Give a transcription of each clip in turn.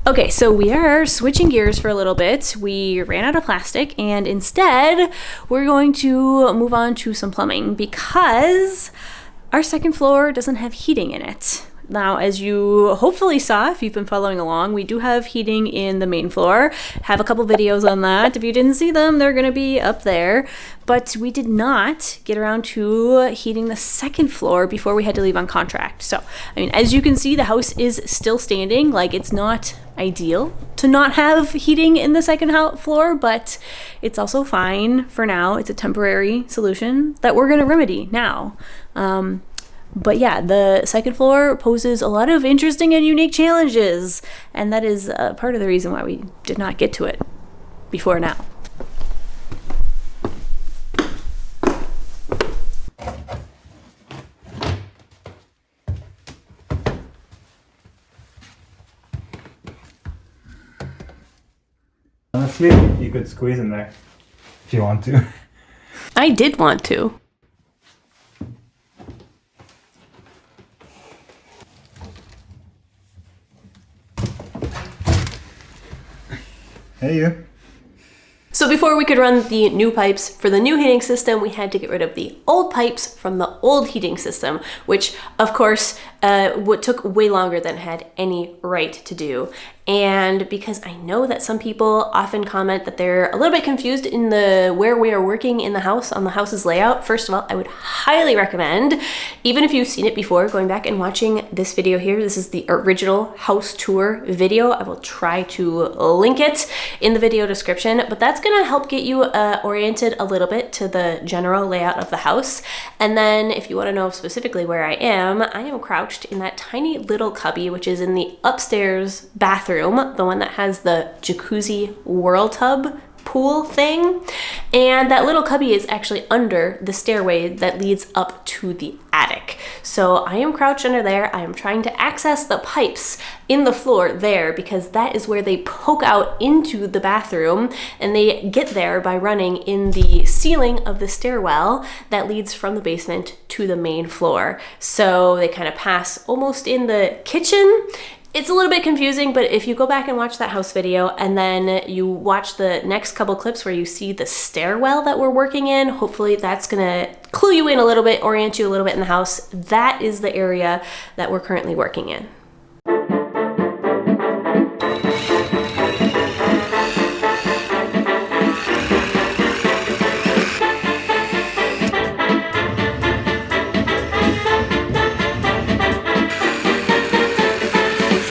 Okay, so we are switching gears for a little bit. We ran out of plastic and instead we're going to move on to some plumbing because our second floor doesn't have heating in it. Now, as you hopefully saw, if you've been following along, we do have heating in the main floor. Have a couple videos on that. If you didn't see them, they're going to be up there. But we did not get around to heating the second floor before we had to leave on contract. So, I mean, as you can see, the house is still standing. Like, it's not ideal to not have heating in the second floor, but it's also fine for now. It's a temporary solution that we're going to remedy now. But yeah, the second floor poses a lot of interesting and unique challenges, and that is part of the reason why we did not get to it before now. Honestly, you could squeeze in there if you want to. I did want to. Hey, you. So before we could run the new pipes for the new heating system, we had to get rid of the old pipes from the old heating system, which of course took way longer than it had any right to do. And because I know that some people often comment that they're a little bit confused in where we are working in the house, on the house's layout, first of all, I would highly recommend, even if you've seen it before, going back and watching this video here. This is the original house tour video. I will try to link it in the video description, but that's gonna help get you oriented a little bit to the general layout of the house. And then if you wanna know specifically where I am crouched in that tiny little cubby, which is in the upstairs bathroom, the one that has the jacuzzi whirl tub pool thing. And that little cubby is actually under the stairway that leads up to the attic. So I am crouched under there. I am trying to access the pipes in the floor there because that is where they poke out into the bathroom, and they get there by running in the ceiling of the stairwell that leads from the basement to the main floor. So they kind of pass almost in the kitchen. It's a little bit confusing, but if you go back and watch that house video and then you watch the next couple clips where you see the stairwell that we're working in, hopefully that's gonna clue you in a little bit, orient you a little bit in the house. That is the area that we're currently working in.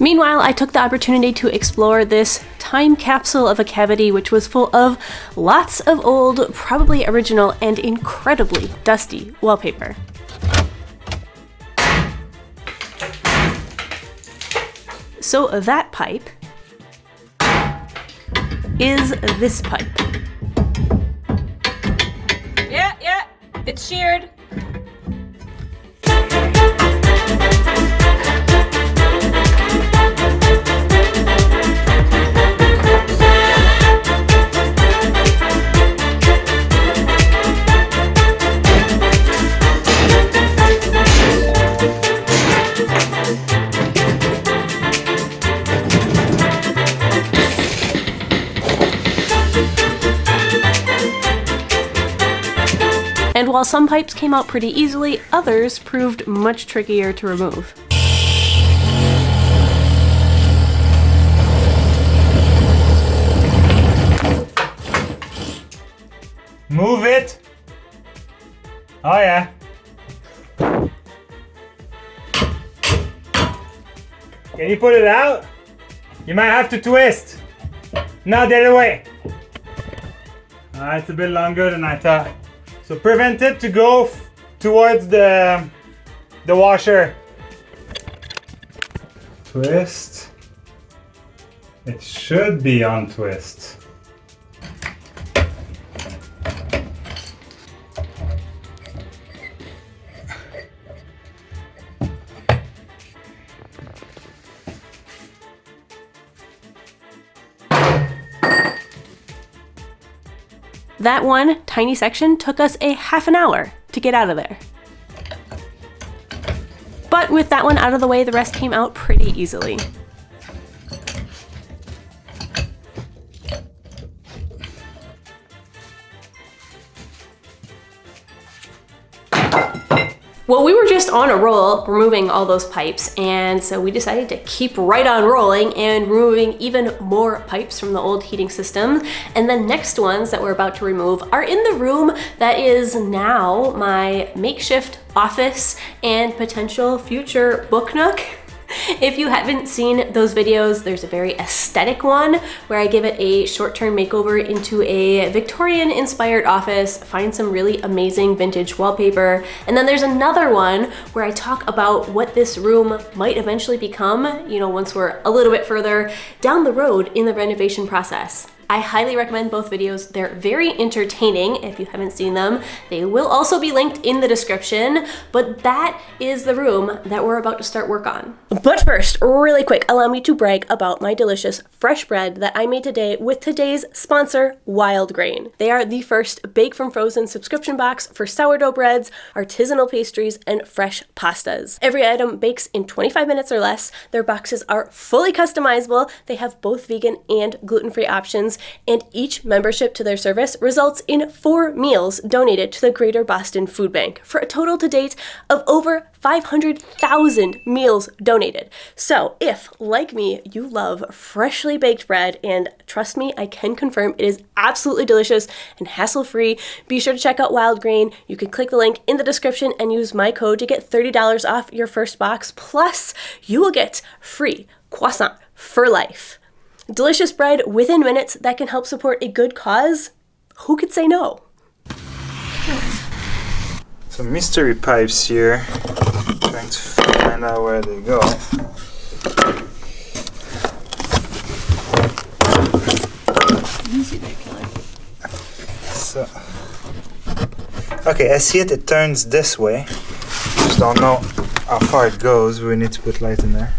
Meanwhile, I took the opportunity to explore this time capsule of a cavity which was full of lots of old, probably original, and incredibly dusty wallpaper. So that pipe is this pipe. Yeah, it's sheared. And while some pipes came out pretty easily, others proved much trickier to remove. Move it! Oh yeah. Can you put it out? You might have to twist. No, the other way. It's a bit longer than I thought. So prevent it to go towards the washer. Twist. It should be on twist. That one tiny section took us a half an hour to get out of there. But with that one out of the way, the rest came out pretty easily. Well, we were just on a roll removing all those pipes, and so we decided to keep right on rolling and removing even more pipes from the old heating system. And the next ones that we're about to remove are in the room that is now my makeshift office and potential future book nook. If you haven't seen those videos, there's a very aesthetic one where I give it a short-term makeover into a Victorian inspired office, find some really amazing vintage wallpaper. And then there's another one where I talk about what this room might eventually become, you know, once we're a little bit further down the road in the renovation process. I highly recommend both videos. They're very entertaining if you haven't seen them. They will also be linked in the description, but that is the room that we're about to start work on. But first, really quick, allow me to brag about my delicious fresh bread that I made today with today's sponsor, Wild Grain. They are the first Bake from Frozen subscription box for sourdough breads, artisanal pastries, and fresh pastas. Every item bakes in 25 minutes or less. Their boxes are fully customizable. They have both vegan and gluten-free options, and each membership to their service results in 4 meals donated to the Greater Boston Food Bank for a total to date of over 500,000 meals donated. So if, like me, you love freshly baked bread, and trust me, I can confirm it is absolutely delicious and hassle-free, be sure to check out Wild Grain. You can click the link in the description and use my code to get $30 off your first box, plus you will get free croissant for life. Delicious bread within minutes that can help support a good cause. Who could say no? Some mystery pipes here. Trying to find out where they go. Easy there, killer. So, okay, I see it. It turns this way. Just don't know how far it goes. We need to put light in there.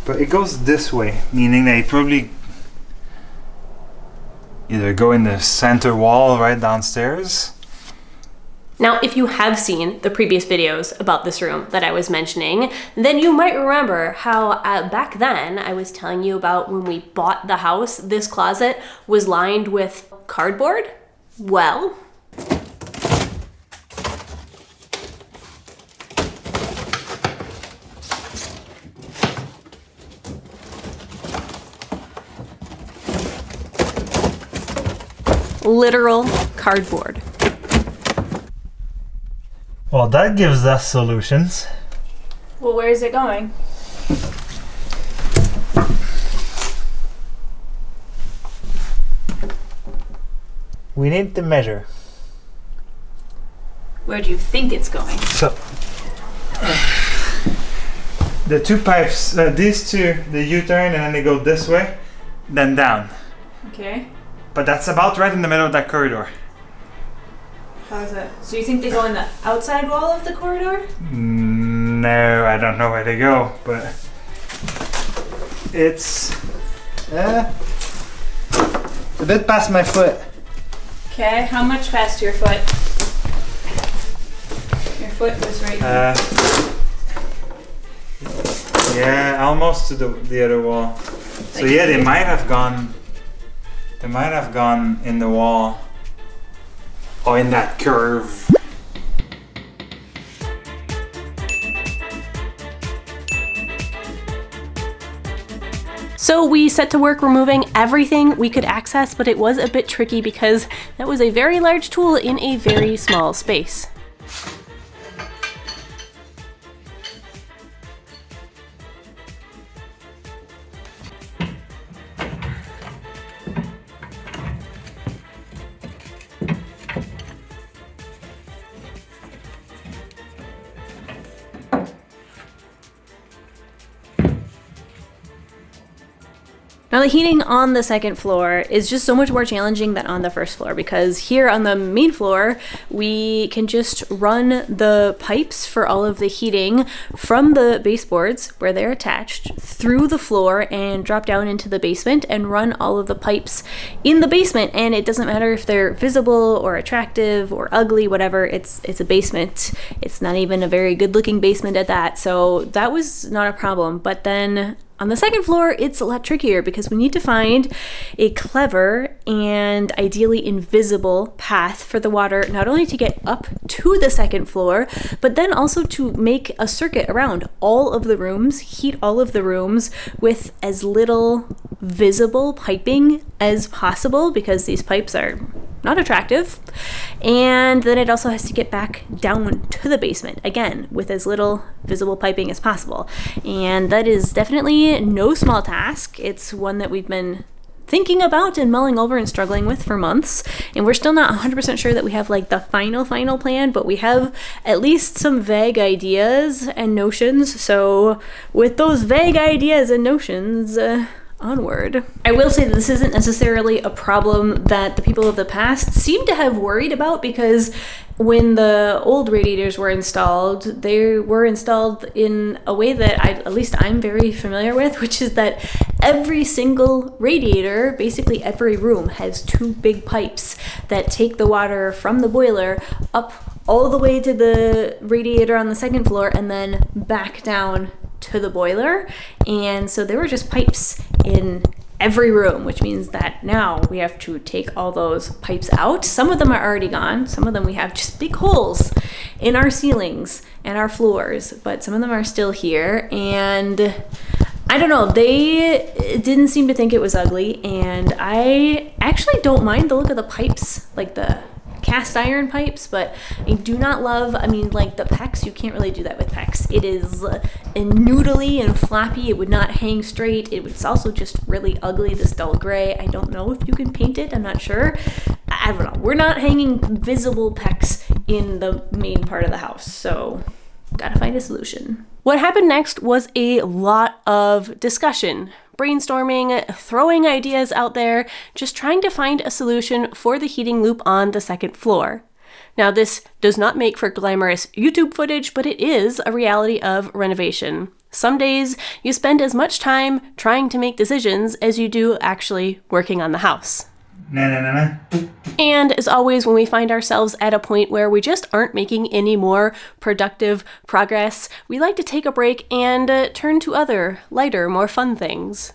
But it goes this way, meaning they probably either go in the center wall right downstairs. Now, if you have seen the previous videos about this room that I was mentioning, then you might remember how back then I was telling you about when we bought the house, this closet was lined with cardboard. Well, literal cardboard. Well, that gives us solutions. Well, where is it going? We need to measure. Where do you think it's going? So, the two pipes, these two, the U-turn and then they go this way, then down. Okay. But that's about right in the middle of that corridor. How's it? So you think they go in the outside wall of the corridor? No, I don't know where they go, but it's a bit past my foot. Okay, how much past your foot? Your foot was right here. Yeah, almost to the other wall. So yeah, they might have gone. They might have gone in the wall or in that curve. So we set to work removing everything we could access, but it was a bit tricky because that was a very large tool in a very small space. Now the heating on the second floor is just so much more challenging than on the first floor, because here on the main floor, we can just run the pipes for all of the heating from the baseboards where they're attached through the floor and drop down into the basement and run all of the pipes in the basement. And it doesn't matter if they're visible or attractive or ugly, whatever, it's a basement. It's not even a very good looking basement at that. So that was not a problem. But then On the second floor, it's a lot trickier because we need to find a clever and ideally invisible path for the water, not only to get up to the second floor, but then also to make a circuit around all of the rooms, heat all of the rooms with as little visible piping as possible, because these pipes are not attractive. And then it also has to get back down to the basement, again, with as little visible piping as possible. And that is definitely no small task. It's one that we've been thinking about and mulling over and struggling with for months. And we're still not 100% sure that we have like the final plan, but we have at least some vague ideas and notions. So with those vague ideas and notions, onward. I will say that this isn't necessarily a problem that the people of the past seem to have worried about, because when the old radiators were installed, they were installed in a way that at least I'm very familiar with, which is that every single radiator, basically every room, has two big pipes that take the water from the boiler up all the way to the radiator on the second floor and then back down to the boiler. And so there were just pipes in every room, which means that now we have to take all those pipes out. Some of them are already gone. Some of them we have just big holes in our ceilings and our floors, but some of them are still here. And I don't know, they didn't seem to think it was ugly. And I actually don't mind the look of the pipes, like the cast iron pipes, but I do not love, like the PEX, you can't really do that with PEX. It is noodly and floppy. It would not hang straight. It's also just really ugly, this dull gray. I don't know if you can paint it. I'm not sure. I don't know. We're not hanging visible PEX in the main part of the house, so gotta find a solution. What happened next was a lot of discussion, brainstorming, throwing ideas out there, just trying to find a solution for the heating loop on the second floor. Now, this does not make for glamorous YouTube footage, but it is a reality of renovation. Some days you spend as much time trying to make decisions as you do actually working on the house. And as always, when we find ourselves at a point where we just aren't making any more productive progress, we like to take a break and turn to other, lighter, more fun things.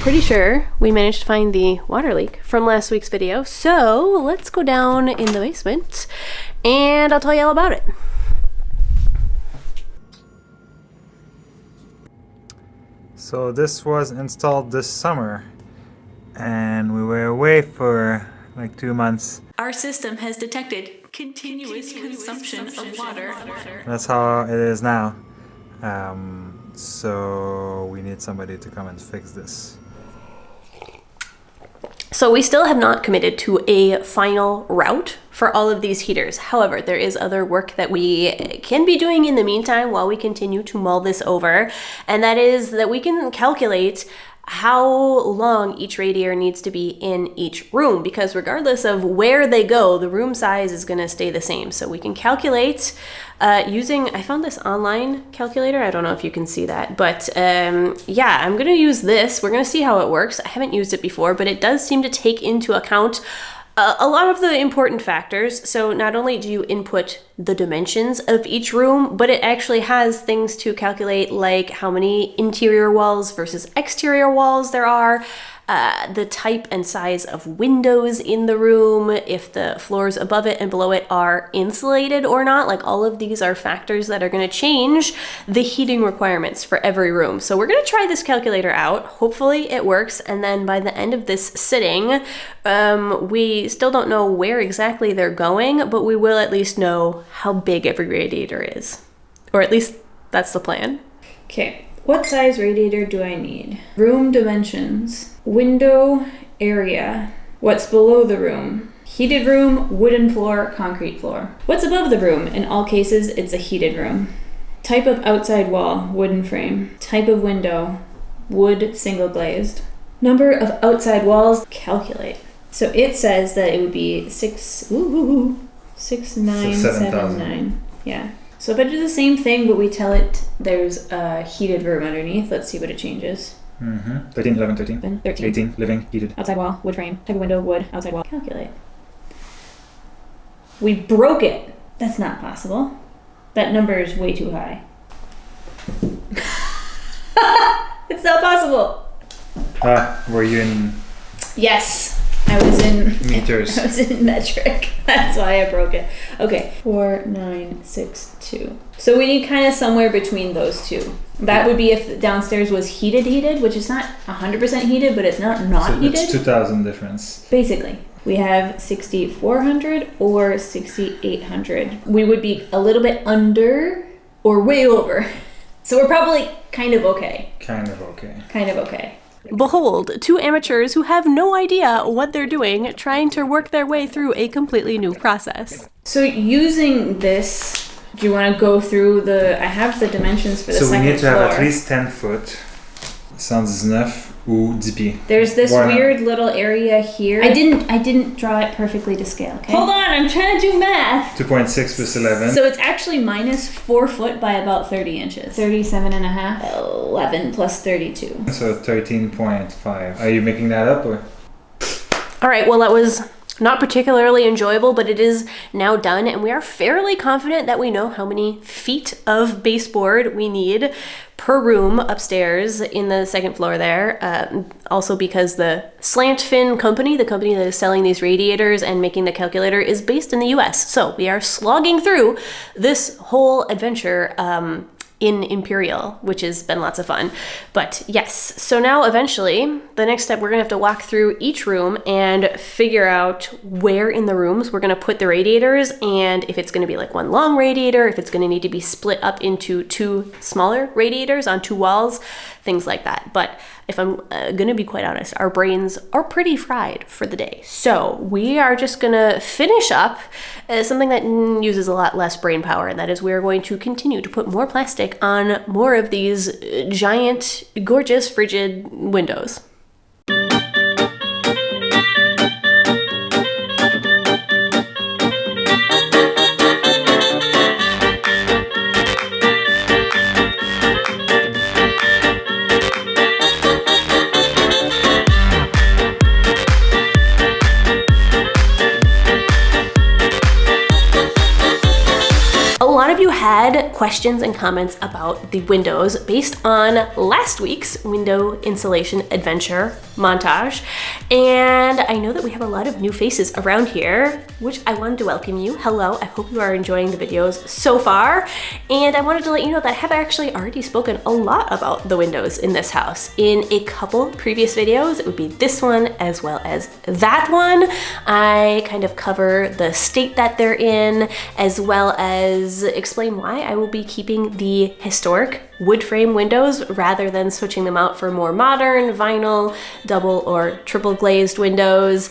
Pretty sure we managed to find the water leak from last week's video, so let's go down in the basement and I'll tell you all about it. So this was installed this summer and we were away for like 2 months. Our system has detected continuous consumption of water. That's how it is now. So we need somebody to come and fix this. So we still have not committed to a final route for all of these heaters. However, there is other work that we can be doing in the meantime while we continue to mull this over, and that is that we can calculate how long each radiator needs to be in each room, because regardless of where they go, the room size is going to stay the same. So we can calculate using, I found this online calculator. I don't know if you can see that, but yeah, I'm going to use this. We're going to see how it works. I haven't used it before, but it does seem to take into account a lot of the important factors. So not only do you input the dimensions of each room, but it actually has things to calculate, like how many interior walls versus exterior walls there are, the type and size of windows in the room, if the floors above it and below it are insulated or not. Like, all of these are factors that are going to change the heating requirements for every room. So we're going to try this calculator out. Hopefully it works. And then by the end of this sitting, we still don't know where exactly they're going, but we will at least know how big every radiator is. Or at least that's the plan. Okay. What size radiator do I need? Room dimensions. Window area. What's below the room? Heated room, wooden floor, concrete floor. What's above the room? In all cases, it's a heated room. Type of outside wall, wooden frame. Type of window, wood single glazed. Number of outside walls, calculate. So it says that it would be 6,979. Yeah. So if I do the same thing, but we tell it there's a heated room underneath, let's see what it changes. 13, 11, 13. 13. 18, living, heated. Outside wall, wood frame. Type of window, wood. Outside wall, calculate. We broke it. That's not possible. That number is way too high. It's not possible. Were you in Yes, I was in meters? I was in metric. That's why I broke it. Okay, 4962. So we need kind of somewhere between those two. That would be if downstairs was heated, which is not 100% heated, but it's not So heated. it's 2,000 difference. Basically, we have 6,400 or 6,800. We would be a little bit under or way over. So we're probably kind of okay. Kind of okay. Kind of okay. Behold, two amateurs who have no idea what they're doing, trying to work their way through a completely new process. So using this, do you want to go through I have the dimensions for the So we second need to have floor. at least 10 foot. 119 ou 10 pieds. There's this Voilà. weird little area here. I didn't draw it perfectly to scale, okay? Hold on, I'm trying to do math. 2.6 plus 11. So it's actually minus 4 foot by about 30 inches. 37 and a half. 11 plus 32. So 13.5. Are you making that up or? All right, well, that was not particularly enjoyable, but it is now done, and we are fairly confident that we know how many feet of baseboard we need per room upstairs in the second floor there. Also because the Slant Fin company, the company that is selling these radiators and making the calculator, is based in the US. So we are slogging through this whole adventure in Imperial, which has been lots of fun. But yes, so now eventually the next step, we're gonna have to walk through each room and figure out where in the rooms we're gonna put the radiators, and if it's gonna be like one long radiator, if it's gonna need to be split up into two smaller radiators on two walls, things like that. But if I'm gonna be quite honest, our brains are pretty fried for the day. So we are just gonna finish up something that uses a lot less brain power, and that is we are going to continue to put more plastic on more of these giant, gorgeous, frigid windows. A lot of you had questions and comments about the windows based on last week's window insulation adventure montage, and I know that we have a lot of new faces around here, which I wanted to welcome you. Hello, I hope you are enjoying the videos so far, and I wanted to let you know that I have actually already spoken a lot about the windows in this house in a couple previous videos. It would be this one as well as that one. I kind of cover the state that they're in, as well as explain why I will be keeping the historic wood frame windows rather than switching them out for more modern vinyl, double or triple glazed windows.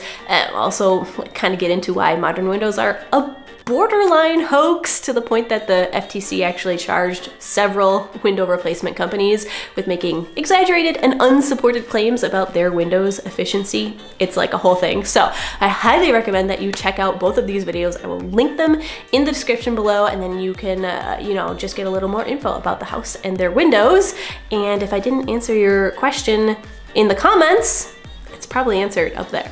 Also kind of get into why modern windows are a borderline hoax, to the point that the FTC actually charged several window replacement companies with making exaggerated and unsupported claims about their windows efficiency. It's like a whole thing. So I highly recommend that you check out both of these videos. I will link them in the description below, and then you can, just get a little more info about the house and their windows. And if I didn't answer your question in the comments, it's probably answered up there.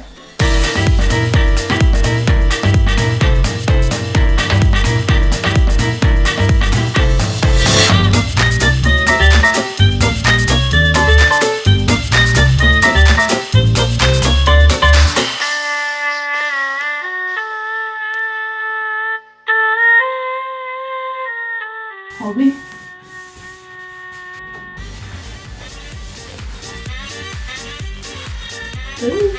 Hold me. Ooh.